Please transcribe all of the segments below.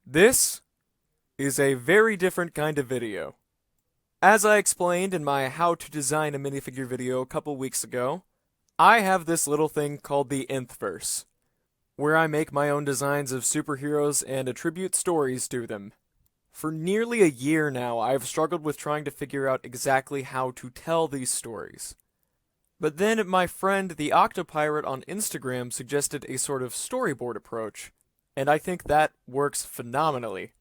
This is a very different kind of video. As I explained in my How to Design a Minifigure video a couple weeks ago, I have this little thing called the Nth-Verse, where I make my own designs of superheroes and attribute stories to them. For nearly a year now, I've struggled with trying to figure out exactly how to tell these stories. But then my friend the Octopirate on Instagram suggested a sort of storyboard approach, and I think that works phenomenally.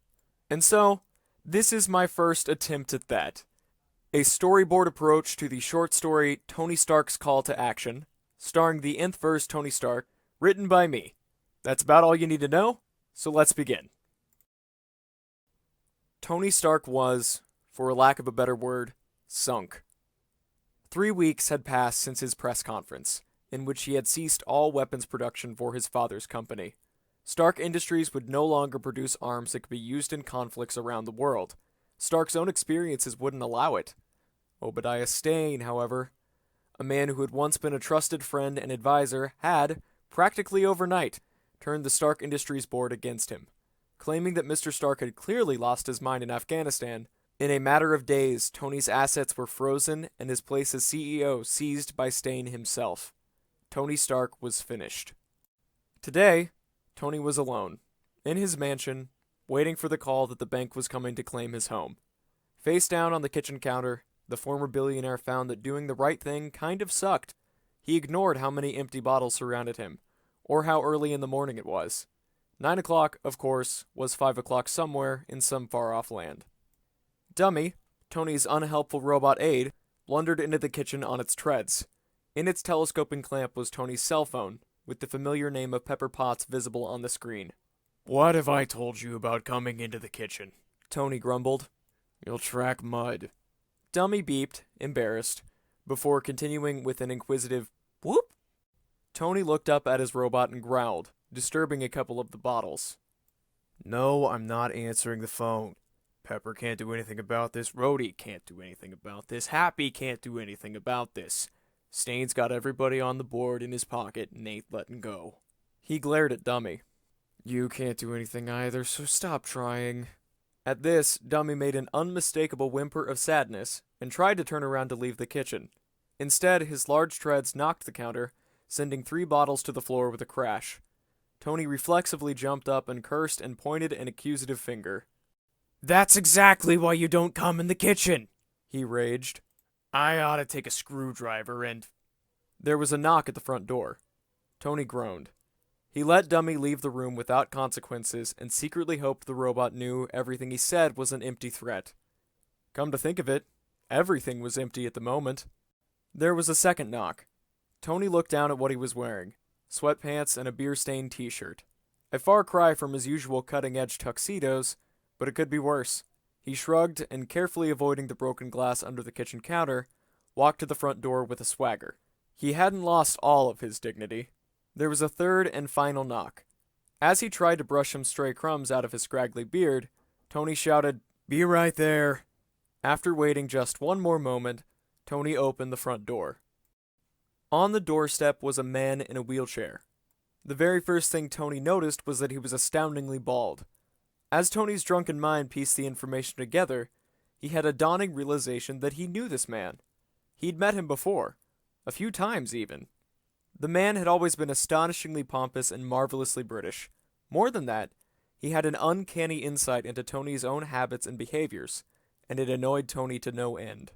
And so, this is my first attempt at that. A storyboard approach to the short story Tony Stark's Call to Action, starring the Nth-Verse Tony Stark, written by me. That's about all you need to know, so let's begin. Tony Stark was, for lack of a better word, sunk. 3 weeks had passed since his press conference, in which he had ceased all weapons production for his father's company. Stark Industries would no longer produce arms that could be used in conflicts around the world. Stark's own experiences wouldn't allow it. Obadiah Stane, however, a man who had once been a trusted friend and advisor, had, practically overnight, turned the Stark Industries board against him. Claiming that Mr. Stark had clearly lost his mind in Afghanistan, in a matter of days, Tony's assets were frozen and his place as CEO seized by Stane himself. Tony Stark was finished. Today, Tony was alone, in his mansion, waiting for the call that the bank was coming to claim his home. Face down on the kitchen counter, the former billionaire found that doing the right thing kind of sucked. He ignored how many empty bottles surrounded him, or how early in the morning it was. 9 o'clock, of course, was 5 o'clock somewhere in some far-off land. Dummy, Tony's unhelpful robot aide, blundered into the kitchen on its treads. In its telescoping clamp was Tony's cell phone, with the familiar name of Pepper Potts visible on the screen. "What have I told you about coming into the kitchen?" Tony grumbled. "You'll track mud." Dummy beeped, embarrassed, before continuing with an inquisitive whoop. Tony looked up at his robot and growled, disturbing a couple of the bottles. "No, I'm not answering the phone. Pepper can't do anything about this, Rhodey can't do anything about this, Happy can't do anything about this. Stane's got everybody on the board in his pocket and ain't letting go." He glared at Dummy. "You can't do anything either, so stop trying." At this, Dummy made an unmistakable whimper of sadness and tried to turn around to leave the kitchen. Instead, his large treads knocked the counter, sending 3 bottles to the floor with a crash. Tony reflexively jumped up and cursed and pointed an accusative finger. "That's exactly why you don't come in the kitchen," he raged. "I ought to take a screwdriver and—" There was a knock at the front door. Tony groaned. He let Dummy leave the room without consequences and secretly hoped the robot knew everything he said was an empty threat. Come to think of it, everything was empty at the moment. There was a second knock. Tony looked down at what he was wearing. Sweatpants and a beer-stained t-shirt. A far cry from his usual cutting-edge tuxedos, but it could be worse. He shrugged and, carefully avoiding the broken glass under the kitchen counter, walked to the front door with a swagger. He hadn't lost all of his dignity. There was a third and final knock. As he tried to brush some stray crumbs out of his scraggly beard, Tony shouted, "Be right there." After waiting just one more moment, Tony opened the front door. On the doorstep was a man in a wheelchair. The very first thing Tony noticed was that he was astoundingly bald. As Tony's drunken mind pieced the information together, he had a dawning realization that he knew this man. He'd met him before, a few times even. The man had always been astonishingly pompous and marvelously British. More than that, he had an uncanny insight into Tony's own habits and behaviors, and it annoyed Tony to no end.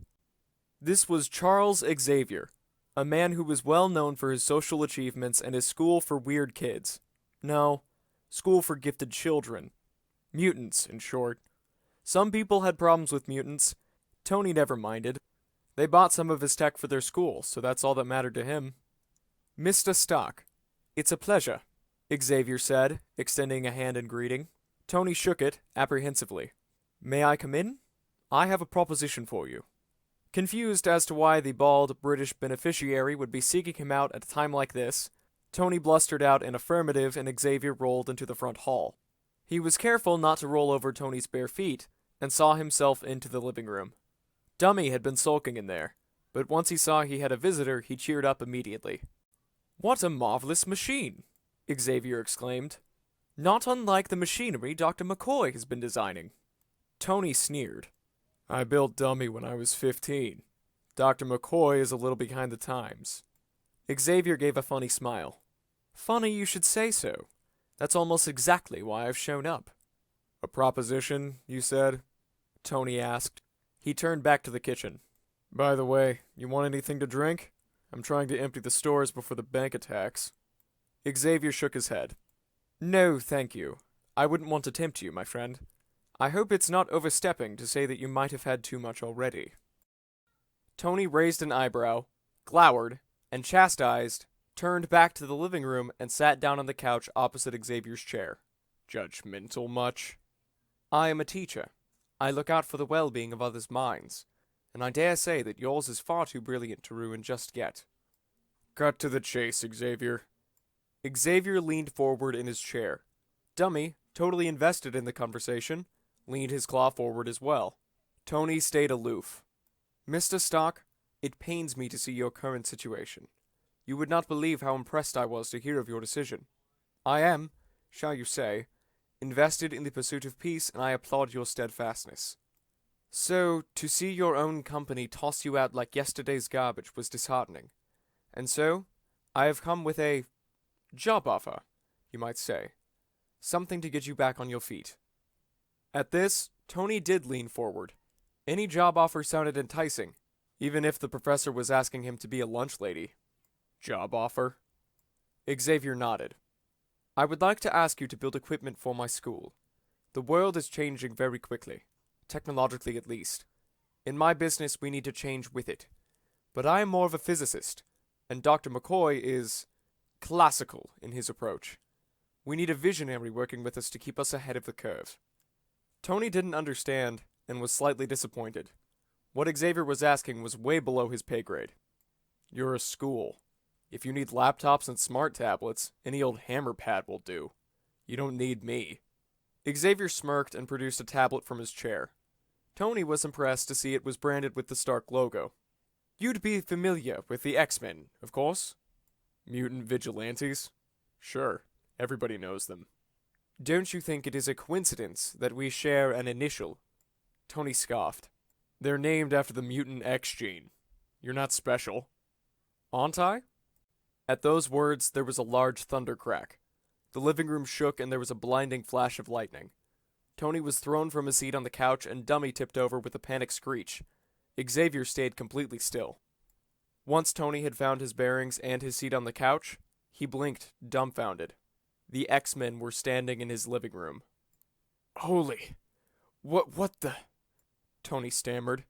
This was Charles Xavier, a man who was well known for his social achievements and his school for weird kids. No, school for gifted children. Mutants, in short. Some people had problems with mutants. Tony never minded. They bought some of his tech for their school, so that's all that mattered to him. "Mr. Stark, it's a pleasure," Xavier said, extending a hand in greeting. Tony shook it, apprehensively. "May I come in? I have a proposition for you." Confused as to why the bald British beneficiary would be seeking him out at a time like this, Tony blustered out an affirmative and Xavier rolled into the front hall. He was careful not to roll over Tony's bare feet, and saw himself into the living room. Dummy had been sulking in there, but once he saw he had a visitor, he cheered up immediately. "What a marvelous machine!" Xavier exclaimed. Not unlike the machinery Dr. McCoy has been designing. Tony sneered. I built Dummy when I was 15. Dr. McCoy is a little behind the times. Xavier gave a funny smile. Funny you should say so. That's almost exactly why I've shown up. A proposition, you said? Tony asked. He turned back to the kitchen. By the way, you want anything to drink? I'm trying to empty the stores before the bank attacks. Xavier shook his head. No, thank you. I wouldn't want to tempt you, my friend. I hope it's not overstepping to say that you might have had too much already. Tony raised an eyebrow, glowered, and chastised, turned back to the living room and sat down on the couch opposite Xavier's chair. Judgmental much? I am a teacher. I look out for the well-being of others' minds, and I dare say that yours is far too brilliant to ruin just yet. Cut to the chase, Xavier. Xavier leaned forward in his chair. Dummy, totally invested in the conversation, leaned his claw forward as well. Tony stayed aloof. Mr. Stark, it pains me to see your current situation. You would not believe how impressed I was to hear of your decision. I am, shall you say, invested in the pursuit of peace, and I applaud your steadfastness. So, to see your own company toss you out like yesterday's garbage was disheartening. And so, I have come with a job offer, you might say. Something to get you back on your feet. At this, Tony did lean forward. Any job offer sounded enticing, even if the professor was asking him to be a lunch lady. Job offer? Xavier nodded. I would like to ask you to build equipment for my school. The world is changing very quickly, technologically at least. In my business, we need to change with it. But I am more of a physicist, and Dr. McCoy is classical in his approach. We need a visionary working with us to keep us ahead of the curve. Tony didn't understand and was slightly disappointed. What Xavier was asking was way below his pay grade. You're a school. If you need laptops and smart tablets, any old hammer pad will do. You don't need me. Xavier smirked and produced a tablet from his chair. Tony was impressed to see it was branded with the Stark logo. You'd be familiar with the X-Men, of course? Mutant vigilantes? Sure, everybody knows them. Don't you think it is a coincidence that we share an initial? Tony scoffed. They're named after the mutant X gene. You're not special. Aren't I? At those words, there was a large thunder crack. The living room shook and there was a blinding flash of lightning. Tony was thrown from his seat on the couch and Dummy tipped over with a panicked screech. Xavier stayed completely still. Once Tony had found his bearings and his seat on the couch, he blinked, dumbfounded. The X-Men were standing in his living room. Holy... What the... Tony stammered.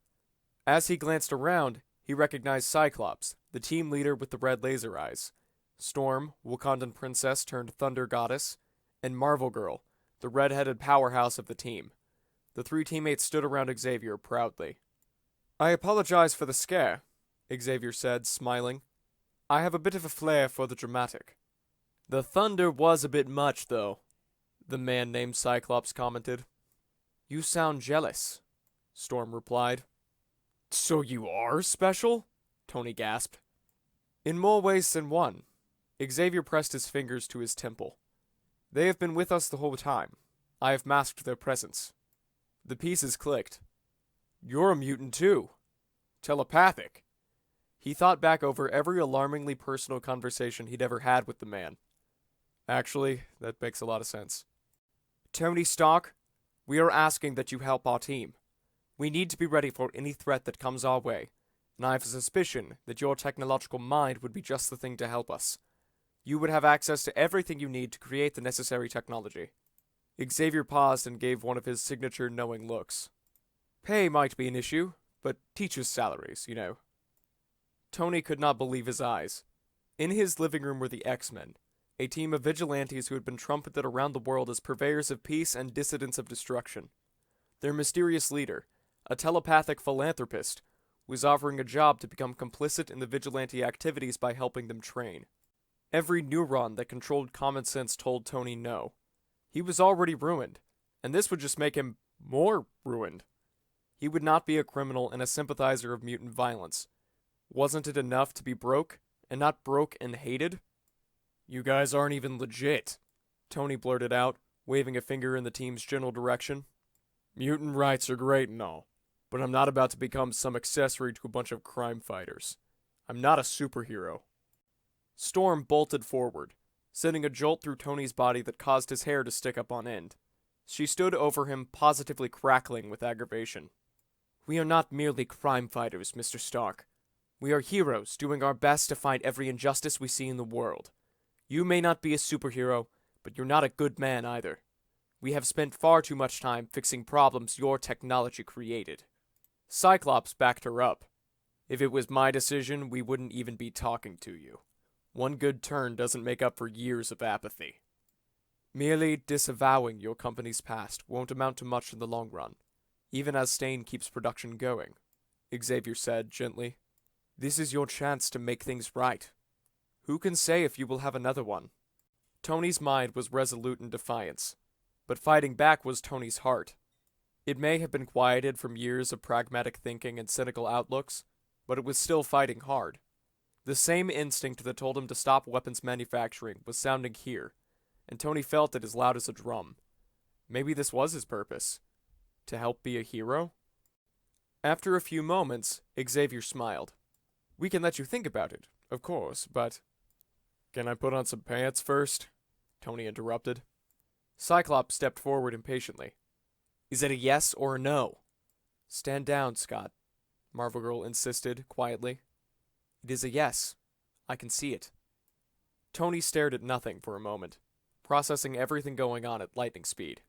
As he glanced around, he recognized Cyclops, the team leader with the red laser eyes, Storm, Wakandan princess turned thunder goddess, and Marvel Girl, the red-headed powerhouse of the team. The three teammates stood around Xavier proudly. I apologize for the scare, Xavier said, smiling. I have a bit of a flair for the dramatic. The thunder was a bit much, though, the man named Cyclops commented. You sound jealous, Storm replied. So you are special? Tony gasped. In more ways than one. Xavier pressed his fingers to his temple. They have been with us the whole time. I have masked their presence. The pieces clicked. You're a mutant too. Telepathic. He thought back over every alarmingly personal conversation he'd ever had with the man. Actually, that makes a lot of sense. Tony Stark, we are asking that you help our team. We need to be ready for any threat that comes our way, and I have a suspicion that your technological mind would be just the thing to help us. You would have access to everything you need to create the necessary technology. Xavier paused and gave one of his signature knowing looks. Pay might be an issue, but teachers' salaries, you know. Tony could not believe his eyes. In his living room were the X-Men, a team of vigilantes who had been trumpeted around the world as purveyors of peace and dissidents of destruction. Their mysterious leader, a telepathic philanthropist, was offering a job to become complicit in the vigilante activities by helping them train. Every neuron that controlled common sense told Tony no. He was already ruined, and this would just make him more ruined. He would not be a criminal and a sympathizer of mutant violence. Wasn't it enough to be broke, and not broke and hated? You guys aren't even legit, Tony blurted out. waving a finger in the team's general direction. Mutant rights are great and all, but I'm not about to become some accessory to a bunch of crime fighters. I'm not a superhero. Storm bolted forward, sending a jolt through Tony's body that caused his hair to stick up on end. She stood over him, positively crackling with aggravation. We are not merely crime fighters, Mr. Stark. We are heroes, doing our best to fight every injustice we see in the world. You may not be a superhero, but you're not a good man either. We have spent far too much time fixing problems your technology created. Cyclops backed her up. If it was my decision, we wouldn't even be talking to you. One good turn doesn't make up for years of apathy. Merely disavowing your company's past won't amount to much in the long run, even as Stain keeps production going, Xavier said gently. This is your chance to make things right. Who can say if you will have another one? Tony's mind was resolute in defiance, but fighting back was Tony's heart. It may have been quieted from years of pragmatic thinking and cynical outlooks, but it was still fighting hard. The same instinct that told him to stop weapons manufacturing was sounding here, and Tony felt it as loud as a drum. Maybe this was his purpose. To help be a hero? After a few moments, Xavier smiled. We can let you think about it, of course, but... Can I put on some pants first? Tony interrupted. Cyclops stepped forward impatiently. Is it a yes or a no? Stand down, Scott, Marvel Girl insisted quietly. It is a yes. I can see it. Tony stared at nothing for a moment, processing everything going on at lightning speed.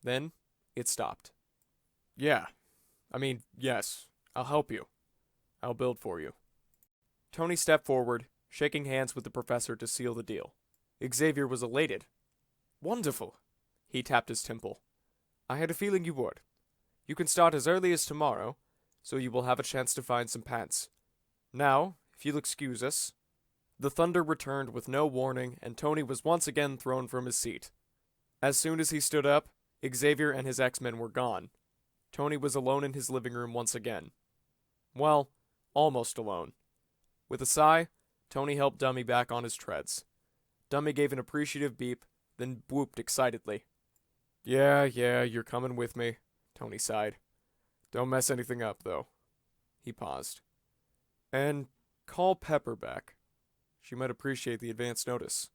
Then, it stopped. Yes. I'll help you. I'll build for you. Tony stepped forward, shaking hands with the professor to seal the deal. Xavier was elated. Wonderful. He tapped his temple. I had a feeling you would. You can start as early as tomorrow, so you will have a chance to find some pants. Now, if you'll excuse us. The thunder returned with no warning, and Tony was once again thrown from his seat. As soon as he stood up, Xavier and his X-Men were gone. Tony was alone in his living room once again. Well, almost alone. With a sigh, Tony helped Dummy back on his treads. Dummy gave an appreciative beep, then whooped excitedly. Yeah, you're coming with me, Tony sighed. Don't mess anything up, though. He paused. And call Pepper back. She might appreciate the advance notice.